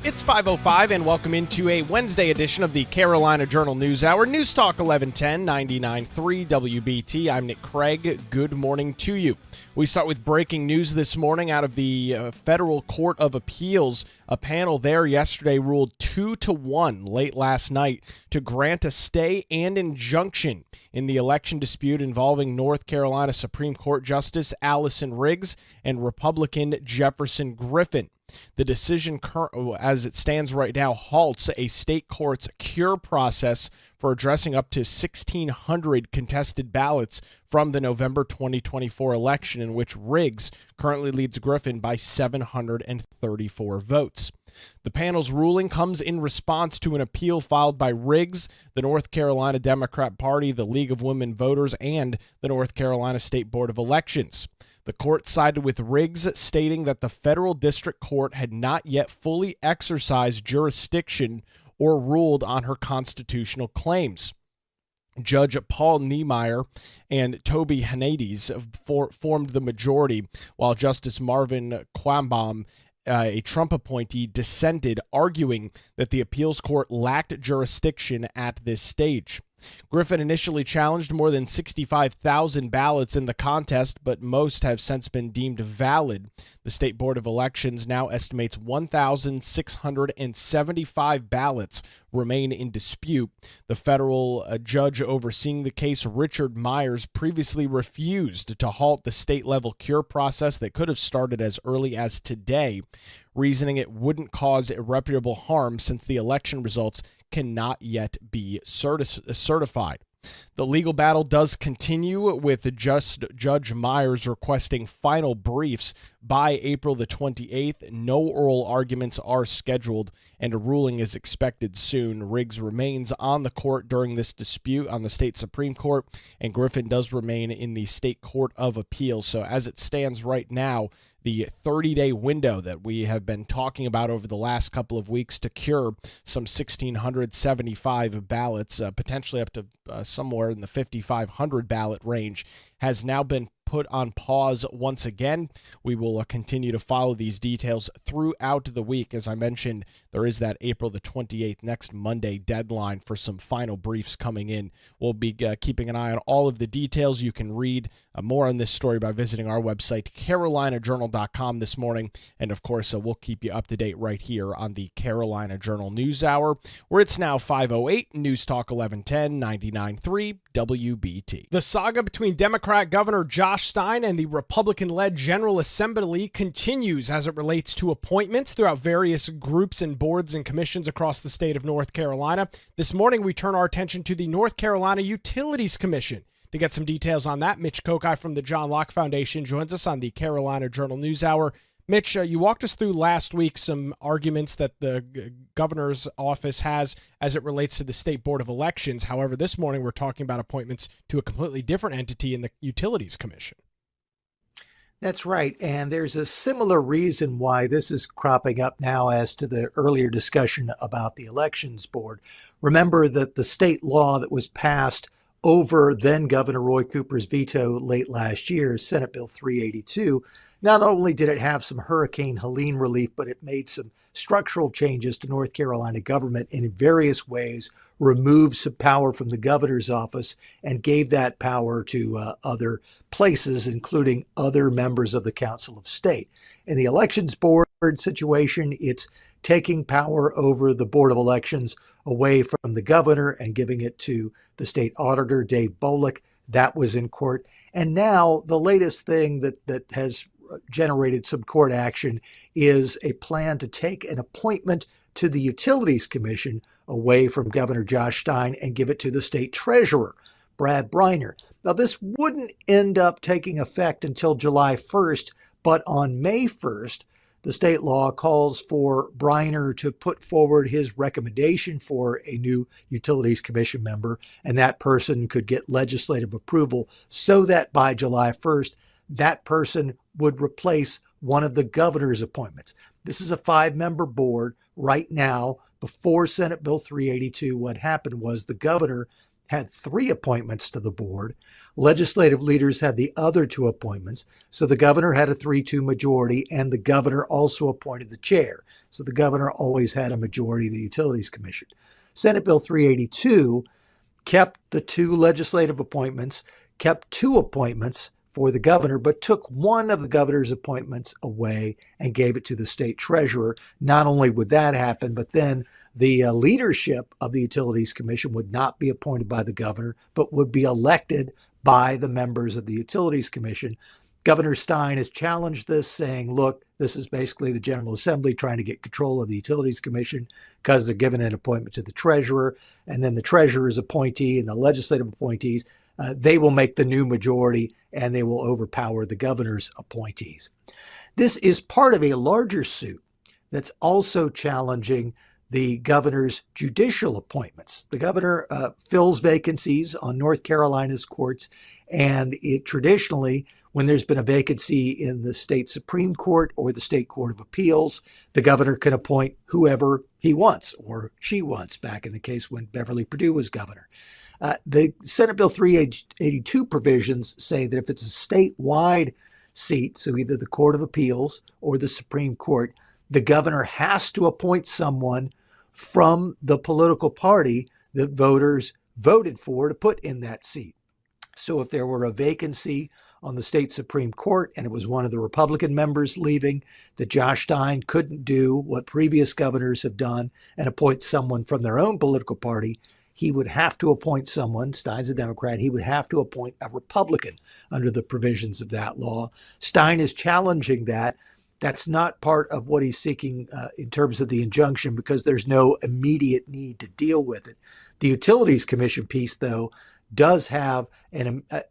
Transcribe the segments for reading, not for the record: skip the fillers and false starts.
It's 5:05 and welcome into a Wednesday edition of the Carolina Journal News Hour. News Talk 1110 99.3 WBT. I'm Nick Craig. Good morning to you. We start with breaking news this morning out of the Federal Court of Appeals. A panel there yesterday ruled 2-1 late last night to grant a stay and injunction in the election dispute involving North Carolina Supreme Court Justice Allison Riggs and Republican Jefferson Griffin. The decision, as it stands right now, halts a state court's cure process for addressing up to 1,600 contested ballots from the November 2024 election, in which Riggs currently leads Griffin by 734 votes. The panel's ruling comes in response to an appeal filed by Riggs, the North Carolina Democrat Party, the League of Women Voters, and the North Carolina State Board of Elections. The court sided with Riggs, stating that the federal district court had not yet fully exercised jurisdiction or ruled on her constitutional claims. Judge Paul Niemeyer and Toby Hernandez formed the majority, while Justice Marvin Quambaum, a Trump appointee, dissented, arguing that the appeals court lacked jurisdiction at this stage. Griffin initially challenged more than 65,000 ballots in the contest, but most have since been deemed valid. The State Board of Elections now estimates 1,675 ballots remain in dispute. The federal judge overseeing the case, Richard Myers, previously refused to halt the state-level cure process that could have started as early as today, reasoning it wouldn't cause irreparable harm since the election results cannot yet be certified. The legal battle does continue, with Judge Myers requesting final briefs by April the 28th. No oral arguments are scheduled, and a ruling is expected soon. Riggs remains on the court during this dispute on the state Supreme Court, and Griffin does remain in the State Court of Appeals. So as it stands right now, the 30-day window that we have been talking about over the last couple of weeks to cure some 1,675 ballots, potentially up to somewhere in the 5,500 ballot range, has now been put on pause once again. We will continue to follow these details throughout the week. As I mentioned, there is that April the 28th, next Monday, deadline for some final briefs coming in. We'll be keeping an eye on all of the details. You can read more on this story by visiting our website, carolinajournal.com, this morning. And of course, we'll keep you up to date right here on the Carolina Journal News Hour, where it's now 5:08, News Talk 1110, 99.3 WBT. The saga between Democrat Governor Josh Stein and the Republican-led General Assembly continues as it relates to appointments throughout various groups and boards and commissions across the state of North Carolina. This morning, we turn our attention to the North Carolina Utilities Commission. To get some details on that, Mitch Kokai from the John Locke Foundation joins us on the Carolina Journal News Hour. Mitch, you walked us through last week some arguments that the governor's office has as it relates to the State Board of Elections. However, this morning we're talking about appointments to a completely different entity in the Utilities Commission. That's right, and there's a similar reason why this is cropping up now as to the earlier discussion about the Elections Board. Remember that the state law that was passed over then Governor Roy Cooper's veto late last year, Senate Bill 382, not only did it have some Hurricane Helene relief, but it made some structural changes to North Carolina government in various ways, removed some power from the governor's office, and gave that power to other places, including other members of the Council of State. In the Elections Board situation, it's taking power over the Board of Elections away from the governor and giving it to the state auditor, Dave Bolick. That was in court. And now the latest thing that has generated some court action is a plan to take an appointment to the Utilities Commission away from Governor Josh Stein and give it to the state treasurer, Brad Briner. Now, this wouldn't end up taking effect until July 1st, but on May 1st, the state law calls for Briner to put forward his recommendation for a new Utilities Commission member, and that person could get legislative approval so that by July 1st, that person would replace one of the governor's appointments. This is a 5-member board right now. Before Senate Bill 382, what happened was the governor had 3 appointments to the board. Legislative leaders had the other 2 appointments. So the governor had a 3-2 majority, and the governor also appointed the chair. So the governor always had a majority of the Utilities Commission. Senate Bill 382 kept the 2 legislative appointments, kept 2 appointments for the governor, but took one of the governor's appointments away and gave it to the state treasurer. Not only would that happen, but then the leadership of the Utilities Commission would not be appointed by the governor, but would be elected by the members of the Utilities Commission. Governor Stein has challenged this, saying, look, this is basically the General Assembly trying to get control of the Utilities Commission because they're giving an appointment to the treasurer, and then the treasurer's appointee and the legislative appointees, they will make the new majority and they will overpower the governor's appointees. This is part of a larger suit that's also challenging the governor's judicial appointments. The governor fills vacancies on North Carolina's courts, and it traditionally, when there's been a vacancy in the state Supreme Court or the state Court of Appeals, the governor can appoint whoever he wants or she wants, back in the case when Beverly Perdue was governor. The Senate Bill 382 provisions say that if it's a statewide seat, so either the Court of Appeals or the Supreme Court, the governor has to appoint someone from the political party that voters voted for to put in that seat. So if there were a vacancy on the state Supreme Court and it was one of the Republican members leaving, that Josh Stein couldn't do what previous governors have done and appoint someone from their own political party. He would have to appoint someone. Stein's a Democrat. He would have to appoint a Republican under the provisions of that law. Stein is challenging that. That's not part of what he's seeking in terms of the injunction, because there's no immediate need to deal with it. The Utilities Commission piece, though, does have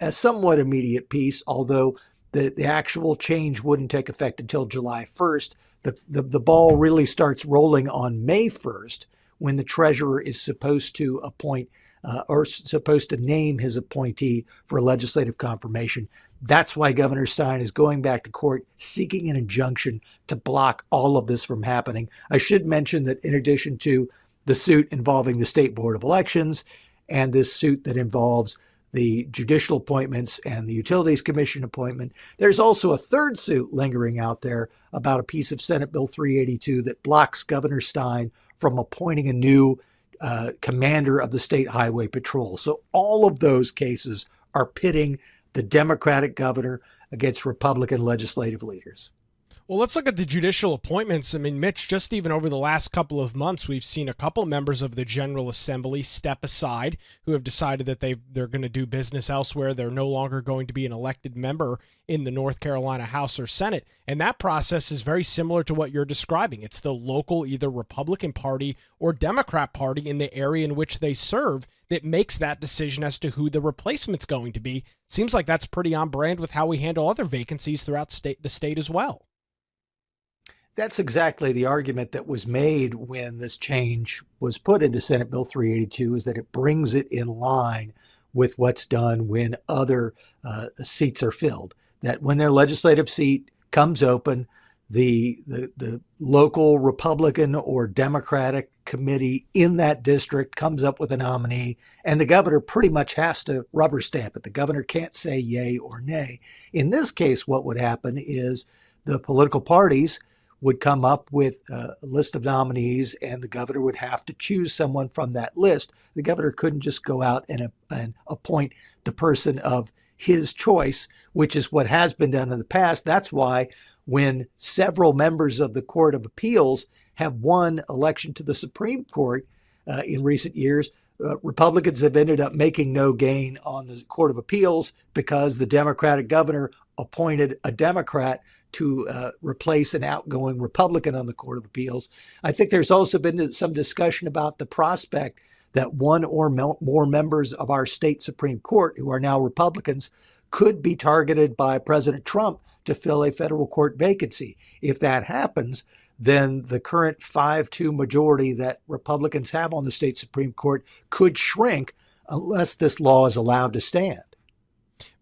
a somewhat immediate piece, although the actual change wouldn't take effect until July 1st. The ball really starts rolling on May 1st, when the treasurer is supposed to appoint or supposed to name his appointee for legislative confirmation. That's why Governor Stein is going back to court seeking an injunction to block all of this from happening. I should mention that in addition to the suit involving the State Board of Elections and this suit that involves the judicial appointments and the Utilities Commission appointment, there's also a third suit lingering out there about a piece of Senate Bill 382 that blocks Governor Stein from appointing a new commander of the State Highway Patrol. So all of those cases are pitting the Democratic governor against Republican legislative leaders. Well, let's look at the judicial appointments. I mean, Mitch, just even over the last couple of months, we've seen a couple members of the General Assembly step aside who have decided that they're going to do business elsewhere. They're no longer going to be an elected member in the North Carolina House or Senate. And that process is very similar to what you're describing. It's the local either Republican Party or Democrat Party in the area in which they serve that makes that decision as to who the replacement's going to be. Seems like that's pretty on brand with how we handle other vacancies throughout the state as well. That's exactly the argument that was made when this change was put into Senate Bill 382, is that it brings it in line with what's done when other seats are filled. That when their legislative seat comes open, the local Republican or Democratic committee in that district comes up with a nominee, and the governor pretty much has to rubber stamp it. The governor can't say yay or nay. In this case, what would happen is the political parties would come up with a list of nominees, and the governor would have to choose someone from that list. The governor couldn't just go out and appoint the person of his choice, which is what has been done in the past. That's why when several members of the Court of Appeals have won election to the Supreme Court in recent years, Republicans have ended up making no gain on the Court of Appeals because the Democratic governor appointed a Democrat to replace an outgoing Republican on the Court of Appeals. I think there's also been some discussion about the prospect that one or more members of our state Supreme Court, who are now Republicans, could be targeted by President Trump to fill a federal court vacancy. If that happens, then the current 5-2 majority that Republicans have on the state Supreme Court could shrink unless this law is allowed to stand.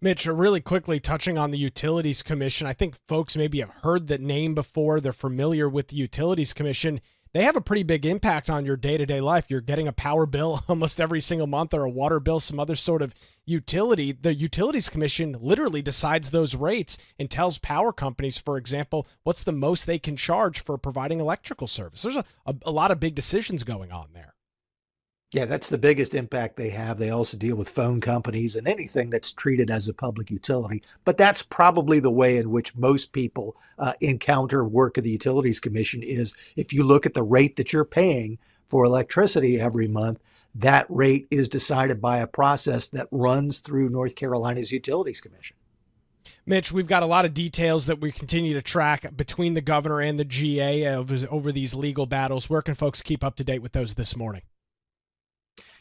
Mitch, really quickly touching on the Utilities Commission, I think folks maybe have heard that name before. They're familiar with the Utilities Commission. they have a pretty big impact on your day-to-day life. You're getting a power bill almost every single month, or a water bill, some other sort of utility. The Utilities Commission literally decides those rates and tells power companies, for example, what's the most they can charge for providing electrical service. There's a lot of big decisions going on there. Yeah, that's the biggest impact they have. They also deal with phone companies and anything that's treated as a public utility. But that's probably the way in which most people encounter work of the Utilities Commission is if you look at the rate that you're paying for electricity every month, that rate is decided by a process that runs through North Carolina's Utilities Commission. Mitch, we've got a lot of details that we continue to track between the governor and the GA over these legal battles. Where can folks keep up to date with those this morning?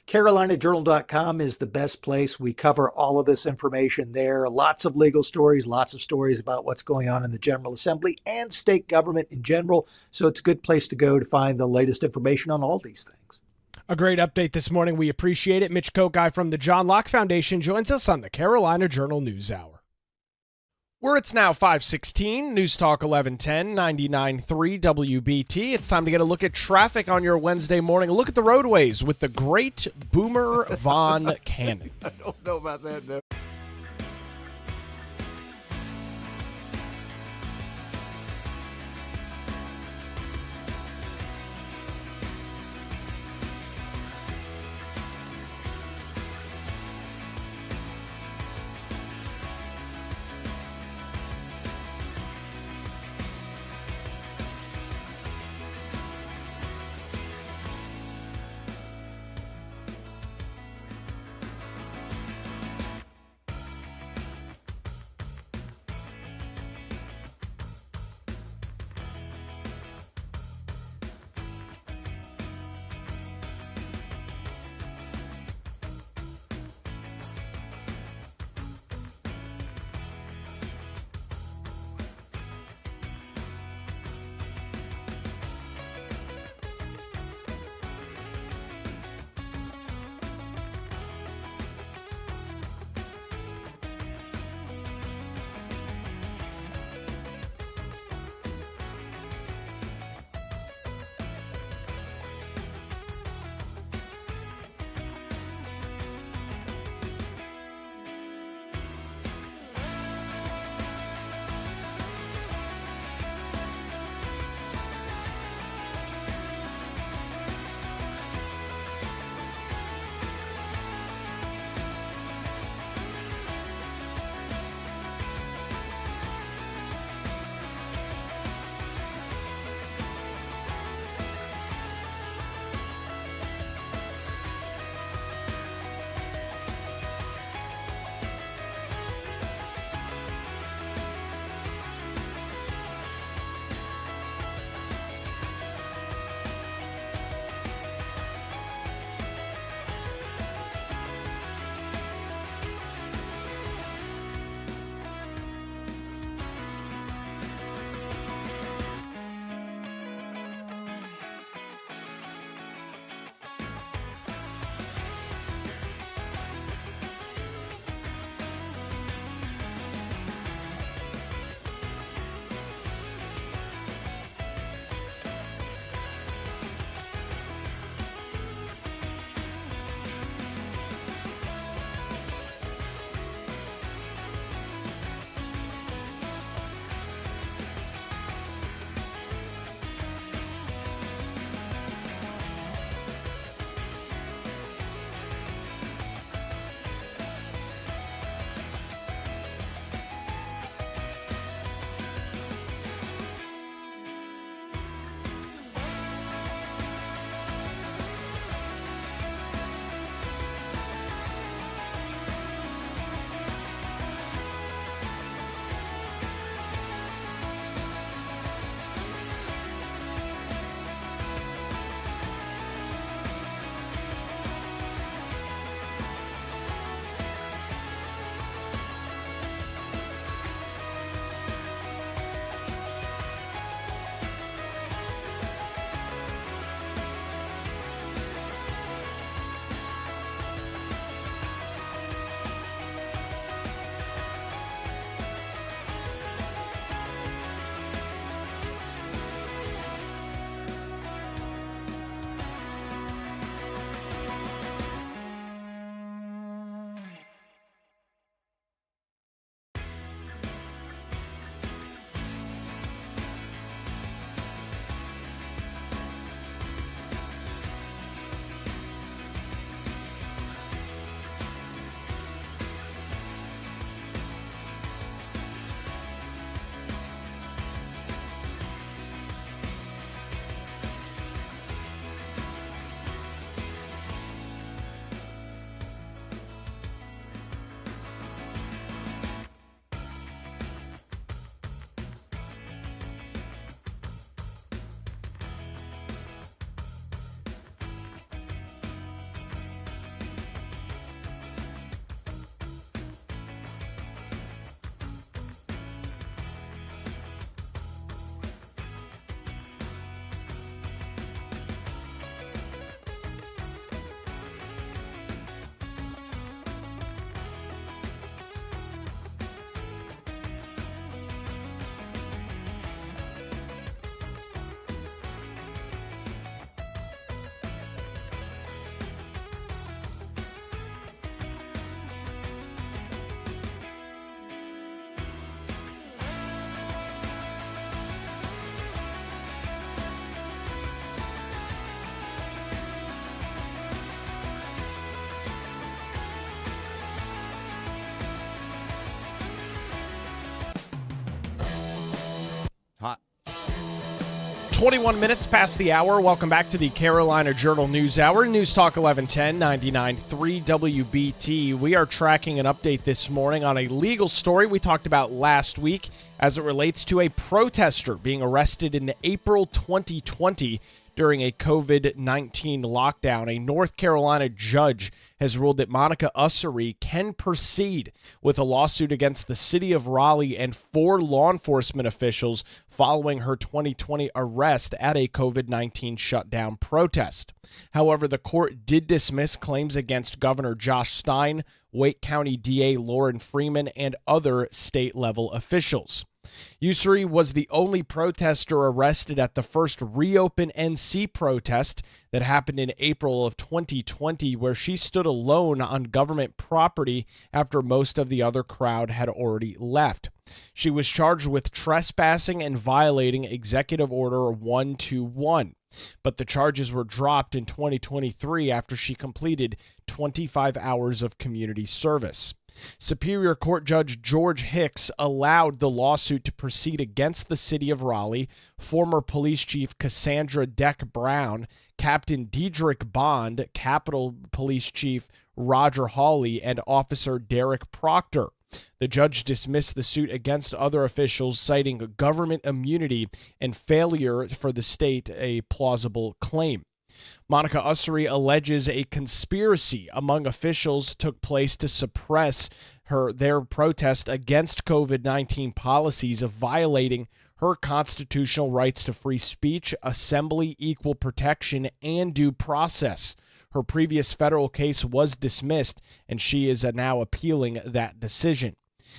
CarolinaJournal.com is the best place. We cover all of this information there. Lots of legal stories, lots of stories about what's going on in the General Assembly and state government in general. So it's a good place to go to find the latest information on all these things. A great update this morning. We appreciate it. Mitch Kokai from the John Locke Foundation joins us on the Carolina Journal News Hour. Where it's now 5:16, News Talk 1110, 99.3 WBT. It's time to get a look at traffic on your Wednesday morning. A look at the roadways with the great Boomer Von Cannon. I don't know about that, no. 21 minutes past the hour. Welcome back to the Carolina Journal News Hour. News Talk 1110, 99.3 WBT. We are tracking an update this morning on a legal story we talked about last week as it relates to a protester being arrested in April 2020 during a COVID-19 lockdown. A North Carolina judge has ruled that Monica Ussery can proceed with a lawsuit against the city of Raleigh and 4 law enforcement officials following her 2020 arrest at a COVID-19 shutdown protest. However, the court did dismiss claims against Governor Josh Stein, Wake County DA Lauren Freeman, and other state-level officials. Ussery was the only protester arrested at the first Reopen NC protest that happened in April of 2020, where she stood alone on government property after most of the other crowd had already left. She was charged with trespassing and violating Executive Order 121, but the charges were dropped in 2023 after she completed 25 hours of community service. Superior Court Judge George Hicks allowed the lawsuit to proceed against the city of Raleigh, former Police Chief Cassandra Deck Brown, Captain Diedrich Bond, Capitol Police Chief Roger Hawley, and Officer Derek Proctor. The judge dismissed the suit against other officials, citing government immunity and failure for the state a plausible claim. Monica Ussery alleges a conspiracy among officials took place to suppress their protest against COVID-19 policies of violating her constitutional rights to free speech, assembly, equal protection, and due process. Her previous federal case was dismissed, and she is now appealing that decision.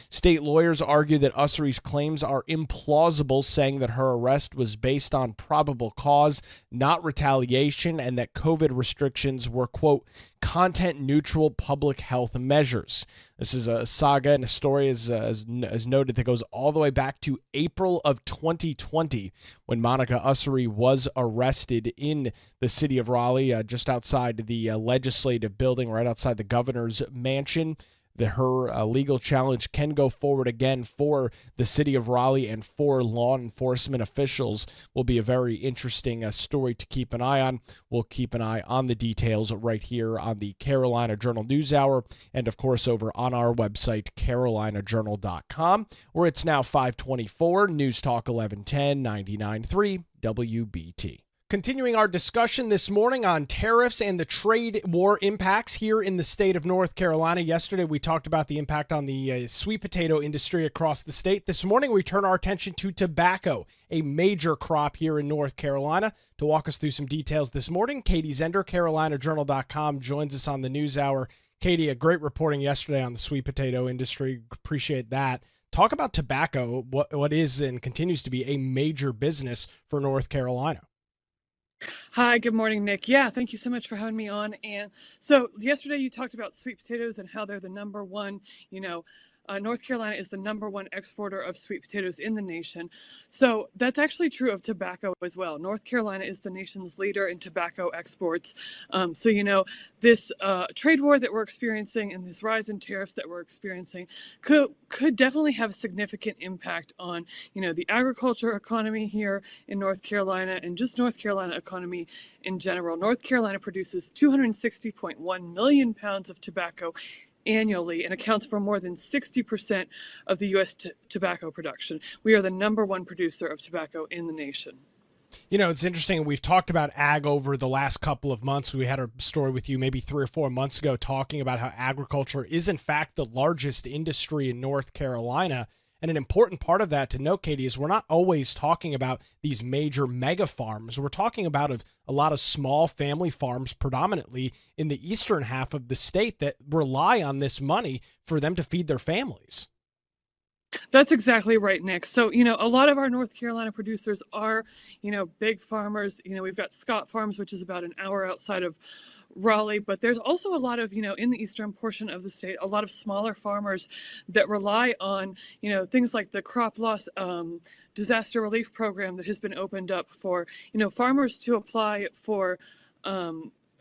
State lawyers argue that Ussery's claims are implausible, saying that her arrest was based on probable cause, not retaliation, and that COVID restrictions were, quote, content-neutral public health measures. This is a saga and a story, as noted, that goes all the way back to April of 2020 when Monica Ussery was arrested in the city of Raleigh, just outside the legislative building, right outside the governor's mansion. Her legal challenge can go forward again for the city of Raleigh and 4 law enforcement officials. Will be a very interesting story to keep an eye on. We'll keep an eye on the details right here on the Carolina Journal News Hour and, of course, over on our website, carolinajournal.com, where it's now 5:24, News Talk 1110, 99.3 WBT. Continuing our discussion this morning on tariffs and the trade war impacts here in the state of North Carolina. Yesterday, we talked about the impact on the sweet potato industry across the state. This morning, we turn our attention to tobacco, a major crop here in North Carolina. To walk us through some details this morning, Katie Zehnder, carolinajournal.com, joins us on the News Hour. Katie, a great reporting yesterday on the sweet potato industry. Appreciate that. Talk about tobacco, what is and continues to be a major business for North Carolina. Hi, good morning, Nick. Yeah, thank you so much for having me on. And so yesterday you talked about sweet potatoes and how they're the number one, North Carolina is the number one exporter of sweet potatoes in the nation. So that's actually true of tobacco as well. North Carolina is the nation's leader in tobacco exports. This trade war that we're experiencing and this rise in tariffs that we're experiencing could definitely have a significant impact on, the agriculture economy here in North Carolina and just North Carolina economy in general. North Carolina produces 260.1 million pounds of tobacco annually and accounts for more than 60% of the U.S. tobacco production. We are the number one producer of tobacco in the nation. It's interesting. We've talked about ag over the last couple of months. We had a story with you maybe 3 or 4 months ago talking about how agriculture is, in fact, the largest industry in North Carolina. And an important part of that to note, Katie, is we're not always talking about these major mega farms. We're talking about a lot of small family farms, predominantly in the eastern half of the state, that rely on this money for them to feed their families. That's exactly right, Nick. So, a lot of our North Carolina producers are, big farmers. We've got Scott Farms, which is about an hour outside of Raleigh, but there's also a lot of, in the eastern portion of the state, a lot of smaller farmers that rely on, things like the crop loss disaster relief program that has been opened up for, farmers to apply for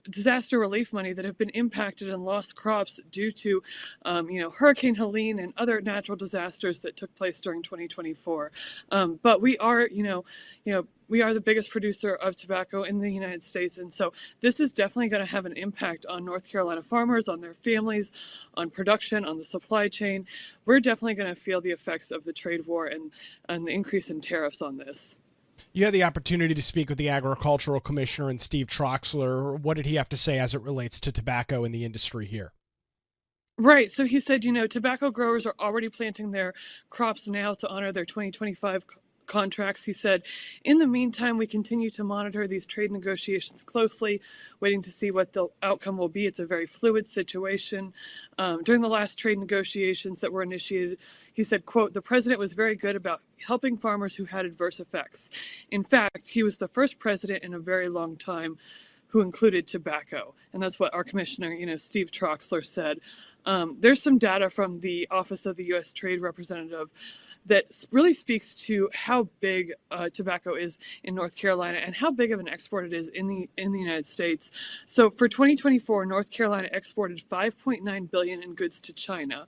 disaster relief money that have been impacted and lost crops due to, Hurricane Helene and other natural disasters that took place during 2024. But we are, we are the biggest producer of tobacco in the United States, and so this is definitely going to have an impact on North Carolina farmers, on their families, on production, on the supply chain. We're definitely going to feel the effects of the trade war and the increase in tariffs on this. You had the opportunity to speak with the agricultural commissioner and Steve Troxler. What did he have to say as it relates to tobacco in the industry here? Right. So he said, tobacco growers are already planting their crops now to honor their 2025 contracts. He said, in the meantime, we continue to monitor these trade negotiations closely, waiting to see what the outcome will be. It's a very fluid situation. During the last trade negotiations that were initiated, he said, quote, the president was very good about helping farmers who had adverse effects. In fact, he was the first president in a very long time who included tobacco. And that's what our commissioner, Steve Troxler said. There's some data from the Office of the U.S. Trade Representative that really speaks to how big tobacco is in North Carolina and how big of an export it is in the United States. So for 2024, North Carolina exported $5.9 billion in goods to China,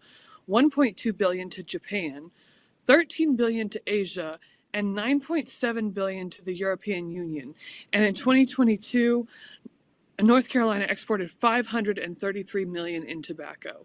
$1.2 billion to Japan, $13 billion to Asia, and $9.7 billion to the European Union. And in 2022, North Carolina exported $533 million in tobacco.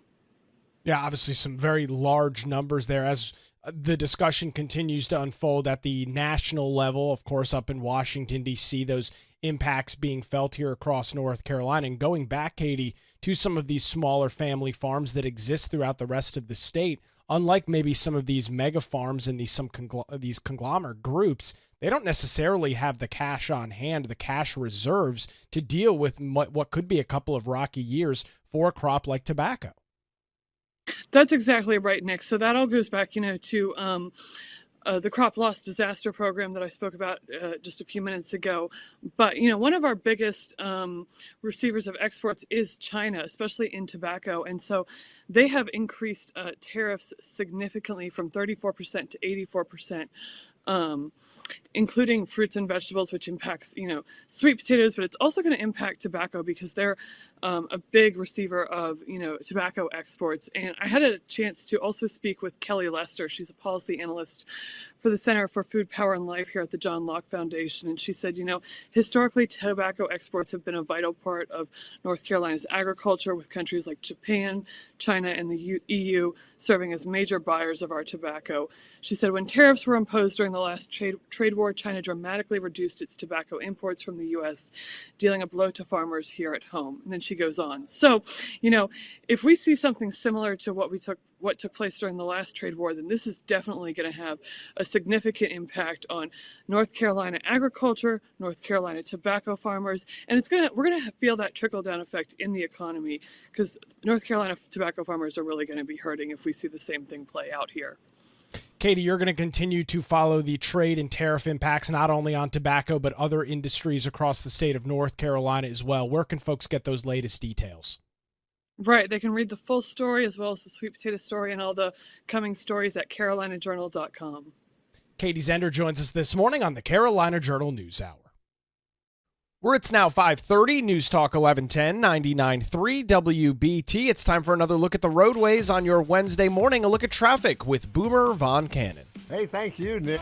Yeah, obviously some very large numbers there. As the discussion continues to unfold at the national level, of course, up in Washington, D.C., those impacts being felt here across North Carolina. And going back, Katie, to some of these smaller family farms that exist throughout the rest of the state, unlike maybe some of these mega farms and these conglomerate groups, they don't necessarily have the cash on hand, the cash reserves to deal with what could be a couple of rocky years for a crop like tobacco. That's exactly right, Nick. So that all goes back, to the crop loss disaster program that I spoke about just a few minutes ago. But, one of our biggest receivers of exports is China, especially in tobacco. And so they have increased tariffs significantly from 34% to 84%. Including fruits and vegetables, which impacts, sweet potatoes, but it's also going to impact tobacco because they're a big receiver of, tobacco exports. And I had a chance to also speak with Kelly Lester. She's a policy analyst for the Center for Food, Power, and Life here at the John Locke Foundation. And she said, historically, tobacco exports have been a vital part of North Carolina's agriculture, with countries like Japan, China, and the EU serving as major buyers of our tobacco. She said, when tariffs were imposed during the last trade war, China dramatically reduced its tobacco imports from the U.S., dealing a blow to farmers here at home. And then she goes on. So, if we see something similar to what took place during the last trade war, then this is definitely going to have a significant impact on North Carolina agriculture, North Carolina tobacco farmers, and we're going to feel that trickle-down effect in the economy, because North Carolina tobacco farmers are really going to be hurting if we see the same thing play out here. Katie, you're going to continue to follow the trade and tariff impacts not only on tobacco, but other industries across the state of North Carolina as well. Where can folks get those latest details? Right. They can read the full story as well as the sweet potato story and all the coming stories at carolinajournal.com. Katie Zehnder joins us this morning on the Carolina Journal News Hour. It's now 5:30, News Talk 1110, 99.3 WBT. It's time for another look at the roadways on your Wednesday morning. A look at traffic with Boomer Von Cannon. Hey, thank you, Nick.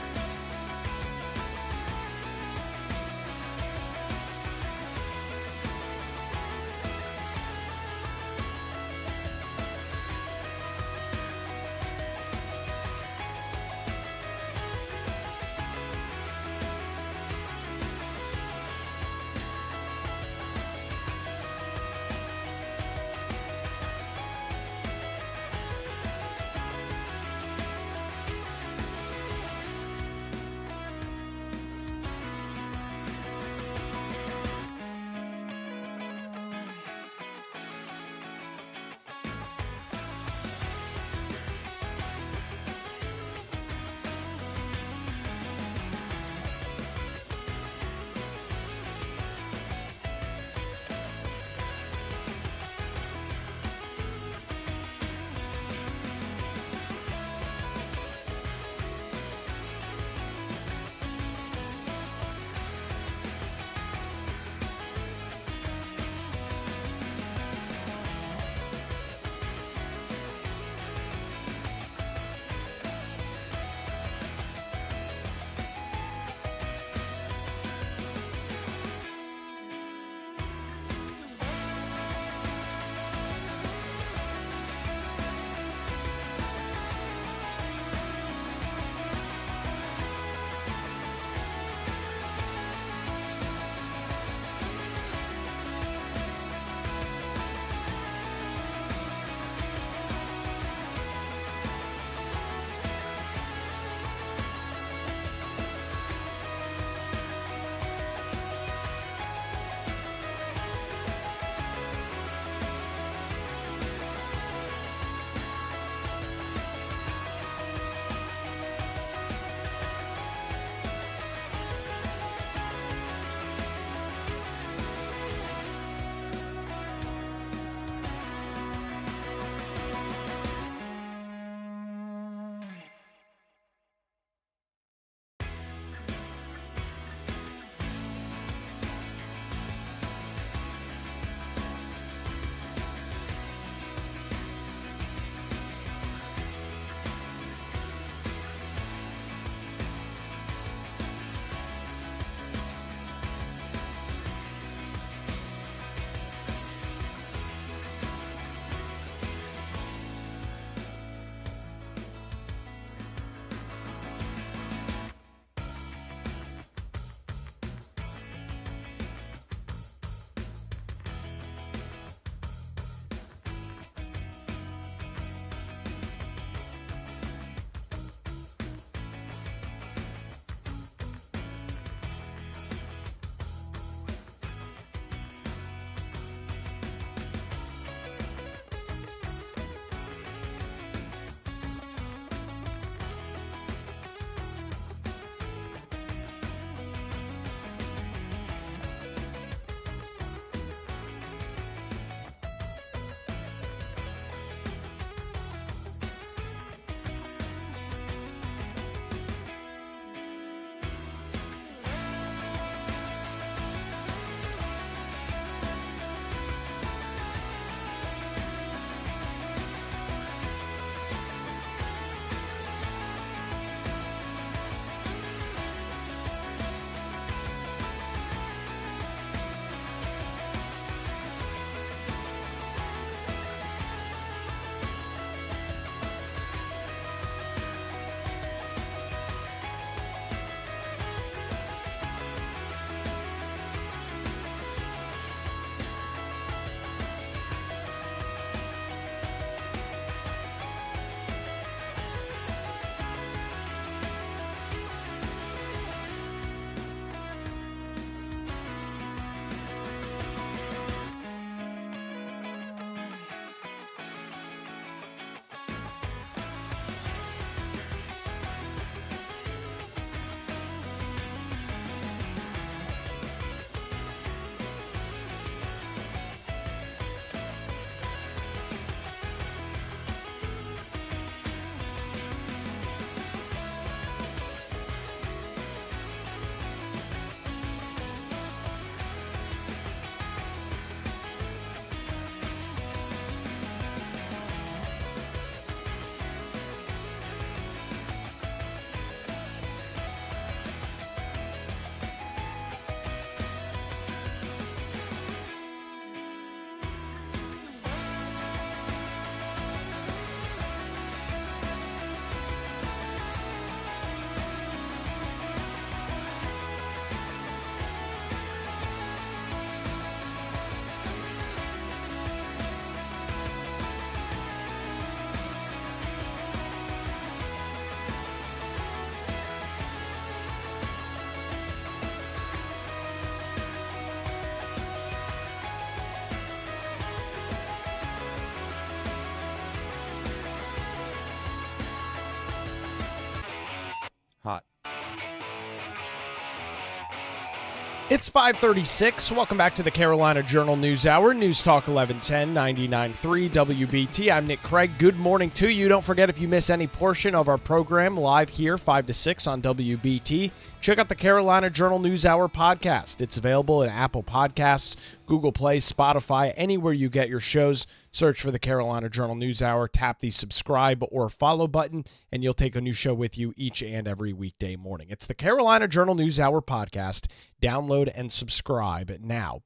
It's 5:36. Welcome back to the Carolina Journal News Hour. News Talk 1110 99.3 WBT. I'm Nick Craig. Good morning to you. Don't forget, if you miss any portion of our program live here 5 to 6 on WBT, check out the Carolina Journal News Hour podcast. It's available in Apple Podcasts, Google Play, Spotify, anywhere you get your shows. Search for the Carolina Journal News Hour, tap the subscribe or follow button, and you'll take a new show with you each and every weekday morning. It's the Carolina Journal News Hour podcast. Download and subscribe now.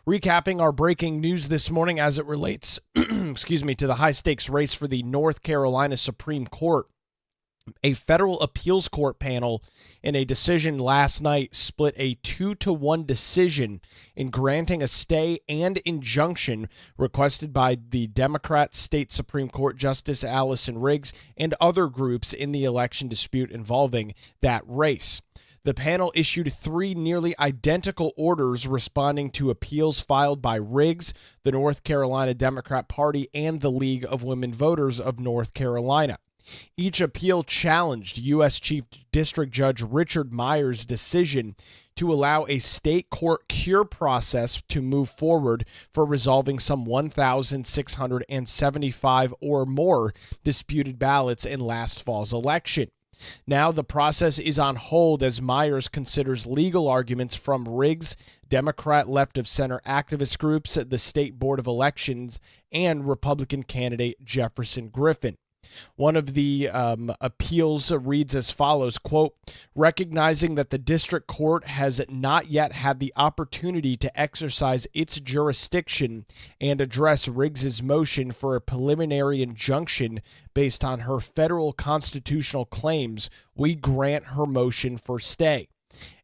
Recapping our breaking news this morning as it relates, to the high-stakes race for the North Carolina Supreme Court. A federal appeals court panel in a decision last night split a 2-1 decision in granting a stay and injunction requested by the Democrat State Supreme Court Justice Allison Riggs and other groups in the election dispute involving that race. The panel issued 3 nearly identical orders responding to appeals filed by Riggs, the North Carolina Democrat Party, and the League of Women Voters of North Carolina. Each appeal challenged U.S. Chief District Judge Richard Myers' decision to allow a state court cure process to move forward for resolving some 1,675 or more disputed ballots in last fall's election. Now the process is on hold as Myers considers legal arguments from Riggs, Democrat left-of-center activist groups, the State Board of Elections, and Republican candidate Jefferson Griffin. One of the appeals reads as follows, quote, recognizing that the district court has not yet had the opportunity to exercise its jurisdiction and address Riggs's motion for a preliminary injunction based on her federal constitutional claims, we grant her motion for stay.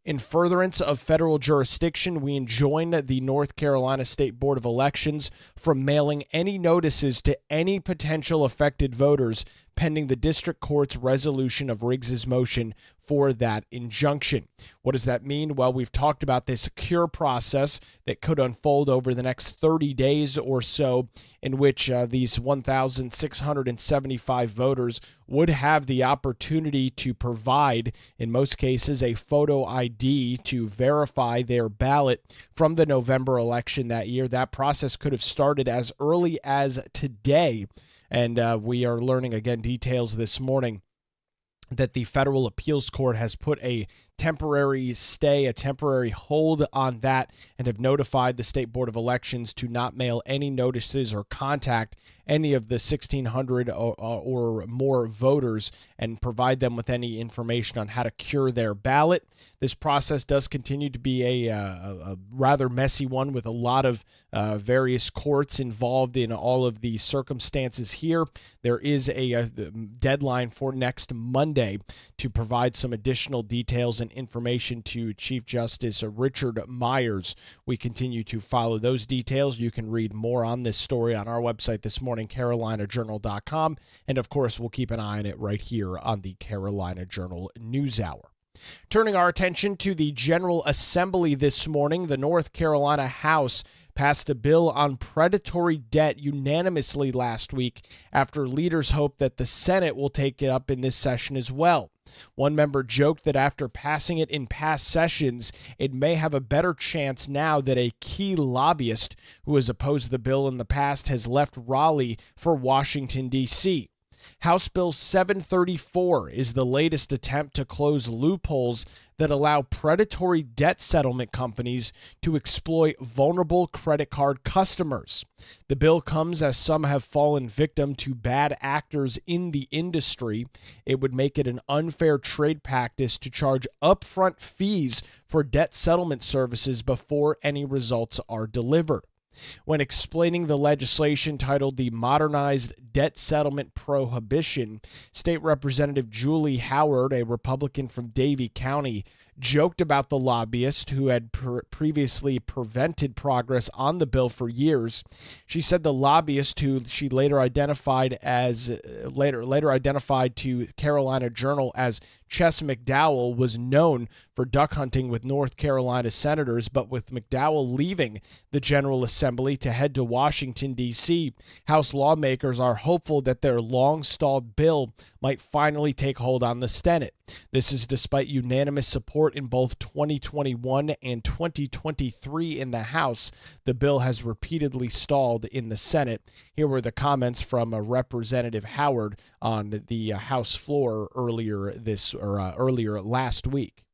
In furtherance of federal jurisdiction, we enjoin the North Carolina State Board of Elections from mailing any notices to any potential affected voters pending the district court's resolution of Riggs's motion for that injunction. What does that mean? Well, we've talked about this cure process that could unfold over the next 30 days or so, in which these 1,675 voters would have the opportunity to provide, in most cases, a photo ID to verify their ballot from the November election that year. That process could have started as early as today. And we are learning, again, details this morning that the federal appeals court has put a temporary stay, a temporary hold on that, and have notified the State Board of Elections to not mail any notices or contact any of the 1,600 or more voters and provide them with any information on how to cure their ballot. This process does continue to be a rather messy one with a lot of various courts involved in all of the circumstances here. There is a deadline for next Monday to provide some additional details and information to Chief Justice Richard Myers. We continue to follow those details. You can read more on this story on our website this morning, carolinajournal.com, and of course we'll keep an eye on it right here on the Carolina Journal News Hour. Turning our attention to the General Assembly this morning, the North Carolina House passed a bill on predatory debt unanimously last week after leaders hope that the Senate will take it up in this session as well. One member joked that after passing it in past sessions, it may have a better chance now that a key lobbyist who has opposed the bill in the past has left Raleigh for Washington, D.C. House Bill 734 is the latest attempt to close loopholes that allow predatory debt settlement companies to exploit vulnerable credit card customers. The bill comes as some have fallen victim to bad actors in the industry. It would make it an unfair trade practice to charge upfront fees for debt settlement services before any results are delivered. When explaining the legislation titled the Modernized Debt Settlement Prohibition, State Representative Julie Howard, a Republican from Davie County, joked about the lobbyist who had previously prevented progress on the bill for years. She said the lobbyist, who she later identified to Carolina Journal as Chess McDowell, was known for duck hunting with North Carolina senators, but with McDowell leaving the General Assembly to head to Washington, D.C., House lawmakers are hopeful that their long-stalled bill might finally take hold on the Senate. This is despite unanimous support in both 2021 and 2023 in the House. The bill has repeatedly stalled in the Senate. Here were the comments from Representative Howard on the House floor earlier last week.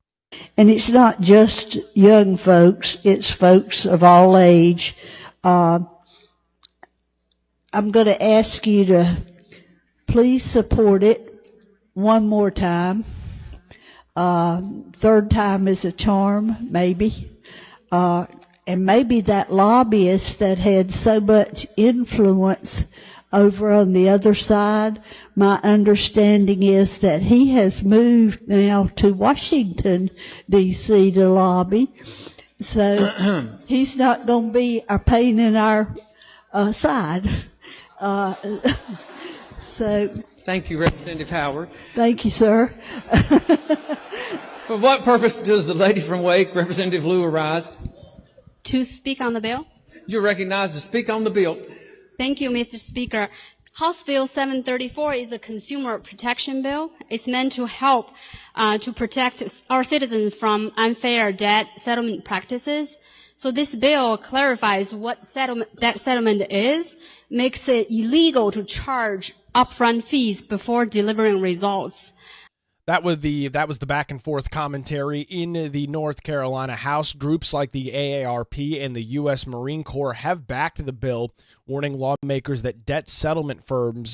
And it's not just young folks, it's folks of all age. I'm going to ask you to please support it one more time. Third time is a charm, maybe. And maybe that lobbyist that had so much influence over on the other side, my understanding is that he has moved now to Washington, D.C. to lobby. So he's not going to be a pain in our side. So thank you, Representative Howard. Thank you, sir. For what purpose does the lady from Wake, Representative Liu, arise? To speak on the bill. You're recognized to speak on the bill. Thank you, Mr. Speaker. House Bill 734 is a consumer protection bill. It's meant to help to protect our citizens from unfair debt settlement practices. So this bill clarifies what debt settlement is, makes it illegal to charge upfront fees before delivering results. That was the back and forth commentary in the North Carolina House. Groups like the AARP and the U.S. Marine Corps have backed the bill, warning lawmakers that debt settlement firms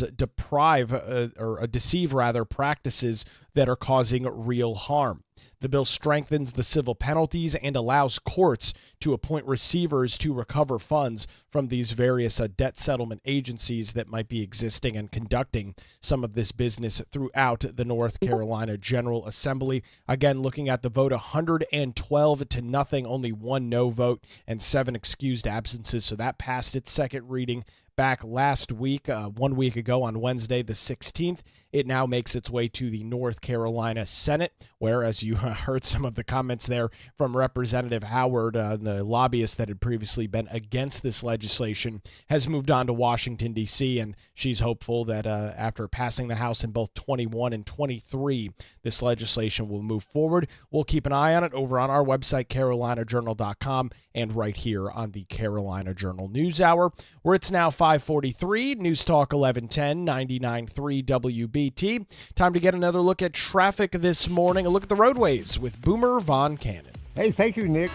deceive practices that are causing real harm. The bill strengthens the civil penalties and allows courts to appoint receivers to recover funds from these various debt settlement agencies that might be existing and conducting some of this business throughout the North Carolina General Assembly. Again, looking at the vote, 112 to nothing, only one no vote and 7 excused absences. So that passed its second reading back last week, 1 week ago on Wednesday the 16th. It now makes its way to the North Carolina Senate, where, as you heard some of the comments there from Representative Howard, the lobbyist that had previously been against this legislation, has moved on to Washington, D.C., and she's hopeful that after passing the House in both 21 and 23, this legislation will move forward. We'll keep an eye on it over on our website, carolinajournal.com, and right here on the Carolina Journal News Hour, where it's now 5:43, News Talk 1110, 99.3 WBT. Time to get another look at traffic this morning, a look at the roadways with Boomer Von Cannon. Hey, thank you, Nick.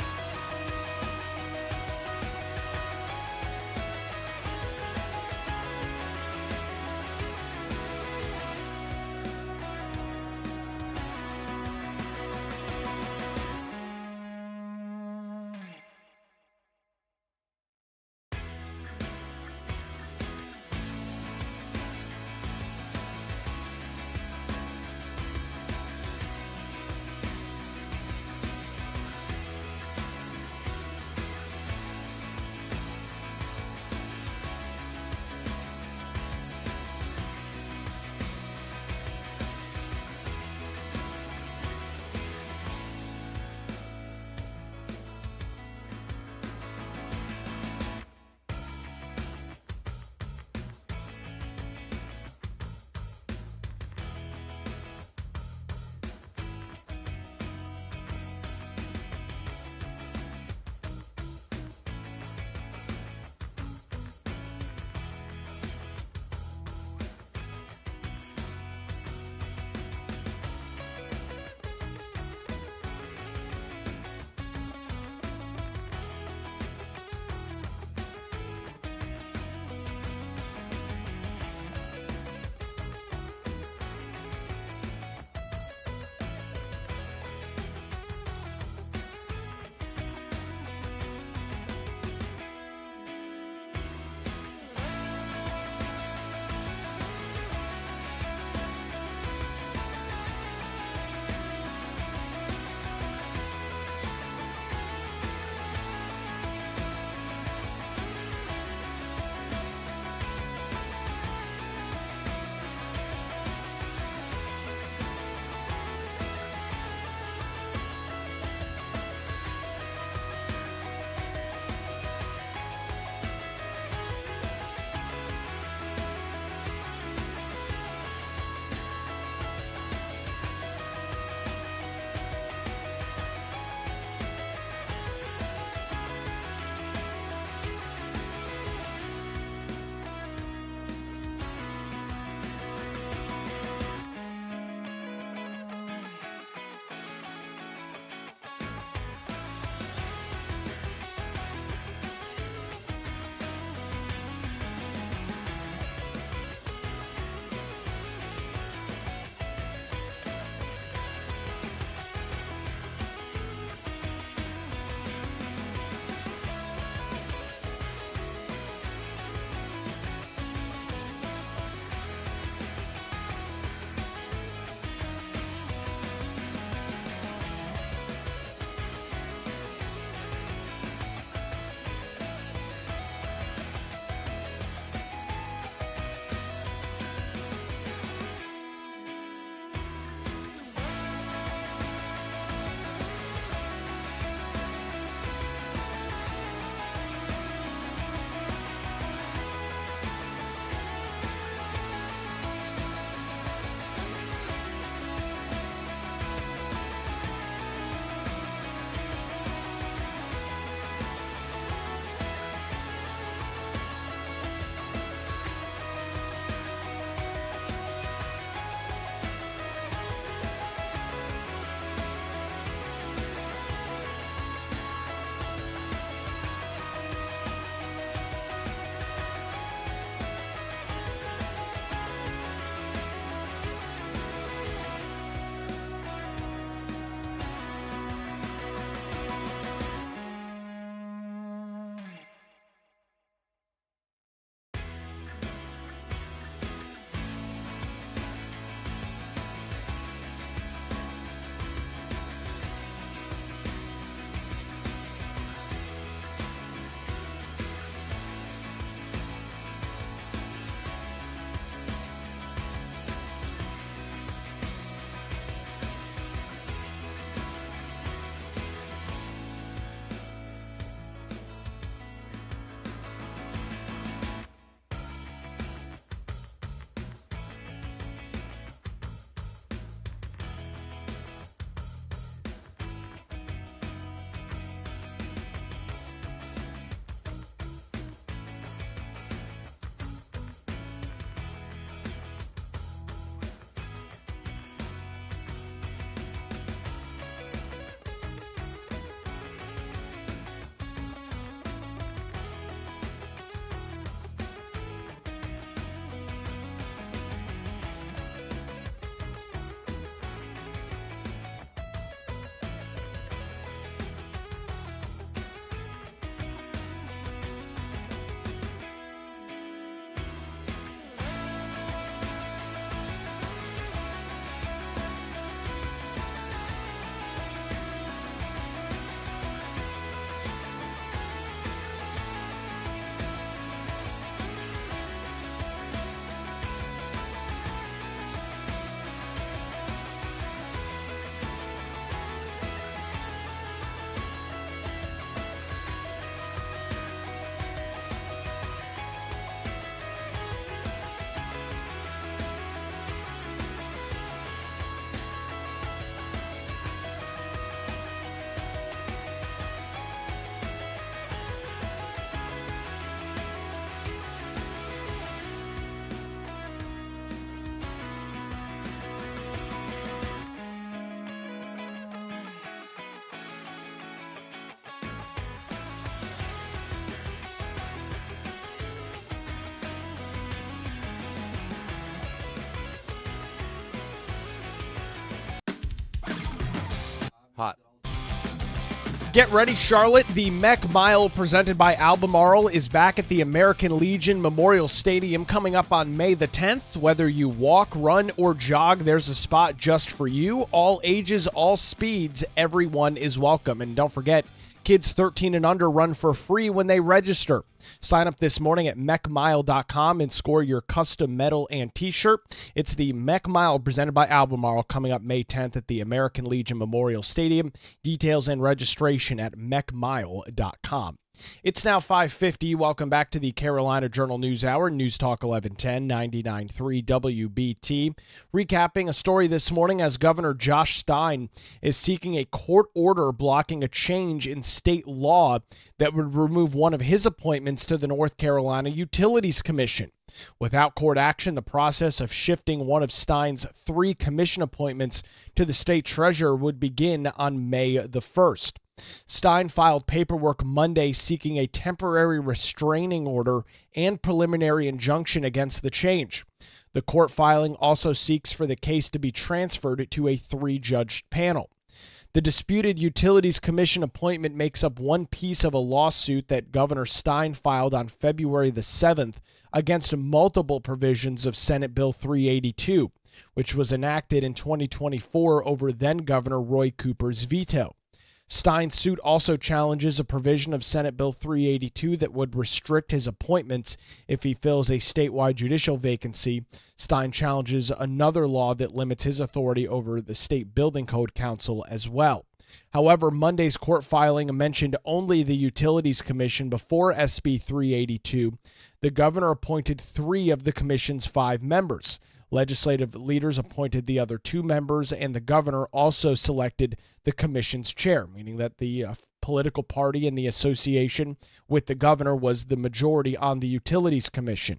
Get ready, Charlotte. The Mech Mile presented by Albemarle is back at the American Legion Memorial Stadium coming up on May the 10th. Whether you walk, run, or jog, there's a spot just for you. All ages, all speeds, everyone is welcome. And don't forget, kids 13 and under run for free when they register. Sign up this morning at mechmile.com and score your custom medal and t-shirt. It's the Mech Mile presented by Albemarle coming up May 10th at the American Legion Memorial Stadium. Details and registration at mechmile.com. It's now 5:50. Welcome back to the Carolina Journal News Hour, News Talk 1110, 99.3 WBT. Recapping a story this morning as Governor Josh Stein is seeking a court order blocking a change in state law that would remove one of his appointments to the North Carolina Utilities Commission. Without court action, the process of shifting one of Stein's 3 commission appointments to the state treasurer would begin on May the 1st. Stein filed paperwork Monday seeking a temporary restraining order and preliminary injunction against the change. The court filing also seeks for the case to be transferred to a 3-judge panel. The disputed Utilities Commission appointment makes up one piece of a lawsuit that Governor Stein filed on February the 7th against multiple provisions of Senate Bill 382, which was enacted in 2024 over then-Governor Roy Cooper's veto. Stein's suit also challenges a provision of Senate Bill 382 that would restrict his appointments if he fills a statewide judicial vacancy. Stein challenges another law that limits his authority over the State Building Code Council as well. However, Monday's court filing mentioned only the Utilities Commission before SB 382. The governor appointed 3 of the commission's 5 members. Legislative leaders appointed the other 2 members, and the governor also selected the commission's chair, meaning that the political party in the association with the governor was the majority on the Utilities Commission.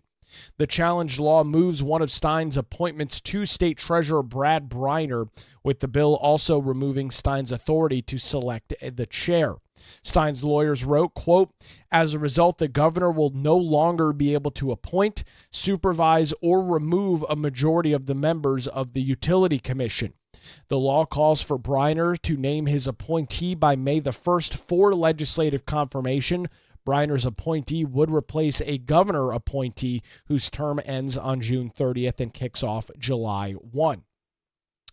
The challenged law moves one of Stein's appointments to State Treasurer Brad Briner, with the bill also removing Stein's authority to select the chair. Stein's lawyers wrote, quote, "As a result, the governor will no longer be able to appoint, supervise, or remove a majority of the members of the Utility Commission. The law calls for Briner to name his appointee by May the 1st for legislative confirmation. Briner's appointee would replace a governor appointee whose term ends on June 30th and kicks off July 1.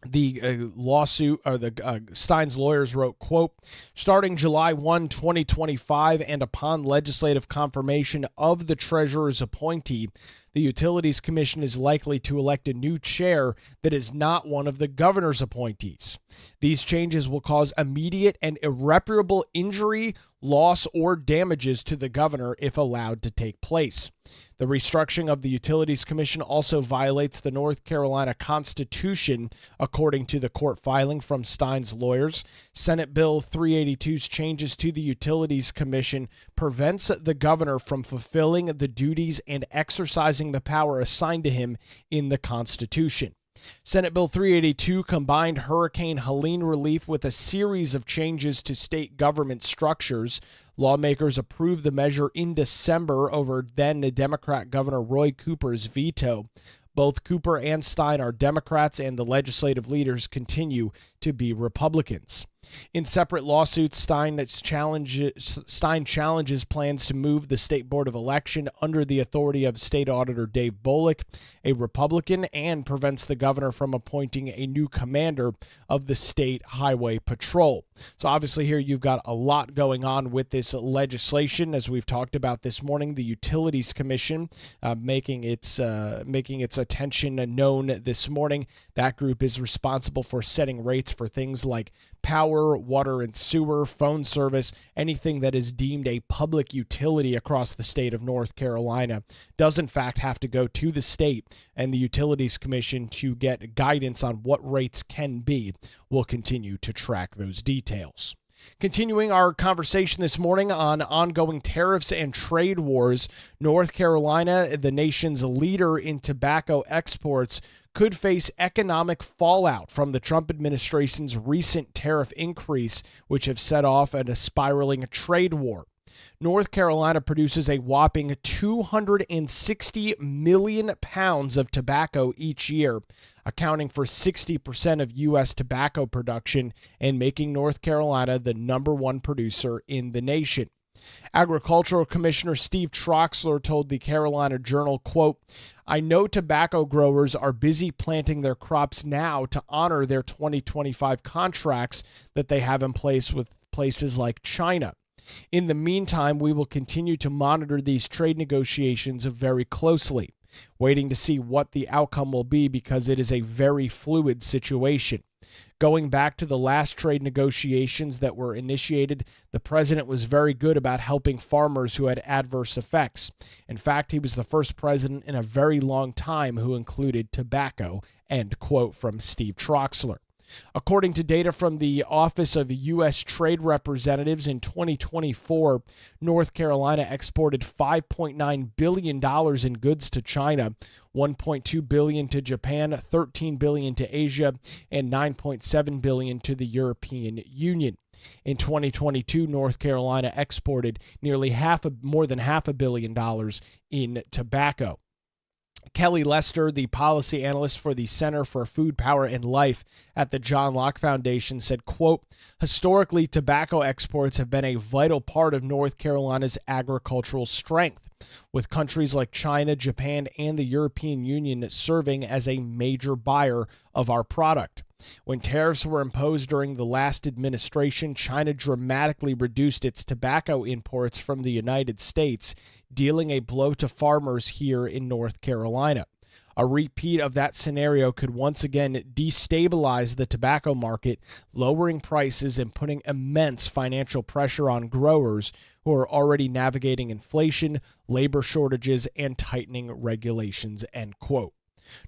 The lawsuit, or the Stein's lawyers wrote, quote, "Starting July 1, 2025, and upon legislative confirmation of the treasurer's appointee, the Utilities Commission is likely to elect a new chair that is not one of the governor's appointees. These changes will cause immediate and irreparable injury, loss, or damages to the governor if allowed to take place. The restructuring of the Utilities Commission also violates the North Carolina Constitution, according to the court filing from Stein's lawyers. Senate Bill 382's changes to the Utilities Commission prevents the governor from fulfilling the duties and exercising the power assigned to him in the Constitution. Senate Bill 382 combined Hurricane Helene relief with a series of changes to state government structures. Lawmakers approved the measure in December over then-Democrat Governor Roy Cooper's veto. Both Cooper and Stein are Democrats, and the legislative leaders continue to be Republicans. In separate lawsuits, Stein challenges plans to move the State Board of Election under the authority of State Auditor Dave Bullock, a Republican, and prevents the governor from appointing a new commander of the State Highway Patrol. So obviously here you've got a lot going on with this legislation. As we've talked about this morning, the Utilities Commission making its attention known this morning. That group is responsible for setting rates for things like power, water and sewer, phone service, anything that is deemed a public utility across the state of North Carolina does in fact have to go to the state and the Utilities Commission to get guidance on what rates can be. We'll continue to track those details. Continuing our conversation this morning on ongoing tariffs and trade wars, North Carolina, the nation's leader in tobacco exports, could face economic fallout from the Trump administration's recent tariff increase, which have set off a spiraling trade war. North Carolina produces a whopping 260 million pounds of tobacco each year, accounting for 60% of U.S. tobacco production and making North Carolina the #1 producer in the nation. Agricultural Commissioner Steve Troxler told the Carolina Journal, quote, "I know tobacco growers are busy planting their crops now to honor their 2025 contracts that they have in place with places like China. In the meantime, we will continue to monitor these trade negotiations very closely, waiting to see what the outcome will be because it is a very fluid situation. Going back to the last trade negotiations that were initiated, the president was very good about helping farmers who had adverse effects. In fact, he was the first president in a very long time who included tobacco," end quote from Steve Troxler. According to data from the Office of U.S. Trade Representatives in 2024, North Carolina exported $5.9 billion in goods to China, $1.2 billion to Japan, $13 billion to Asia, and $9.7 billion to the European Union. In 2022, North Carolina exported more than $500 million in tobacco. Kelly Lester, the policy analyst for the Center for Food, Power, and Life at the John Locke Foundation, said, quote, "Historically, tobacco exports have been a vital part of North Carolina's agricultural strength, with countries like China, Japan, and the European Union serving as a major buyer of our product. When tariffs were imposed during the last administration, China dramatically reduced its tobacco imports from the United States, dealing a blow to farmers here in North Carolina. A repeat of that scenario could once again destabilize the tobacco market, lowering prices and putting immense financial pressure on growers who are already navigating inflation, labor shortages, and tightening regulations," end quote.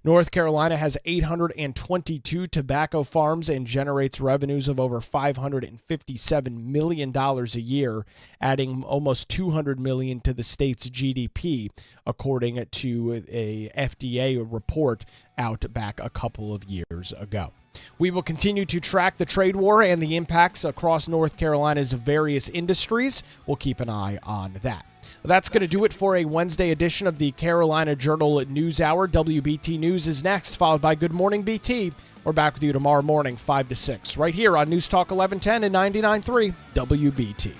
North Carolina has 822 tobacco farms and generates revenues of over $557 million a year, adding almost $200 million to the state's GDP, according to a FDA report out back a couple of years ago. We will continue to track the trade war and the impacts across North Carolina's various industries. We'll keep an eye on that. That's going to do it for a Wednesday edition of the Carolina Journal News Hour. WBT News is next, followed by Good Morning BT. We're back with you tomorrow morning, 5 to 6, right here on News Talk 1110 and 99.3 WBT.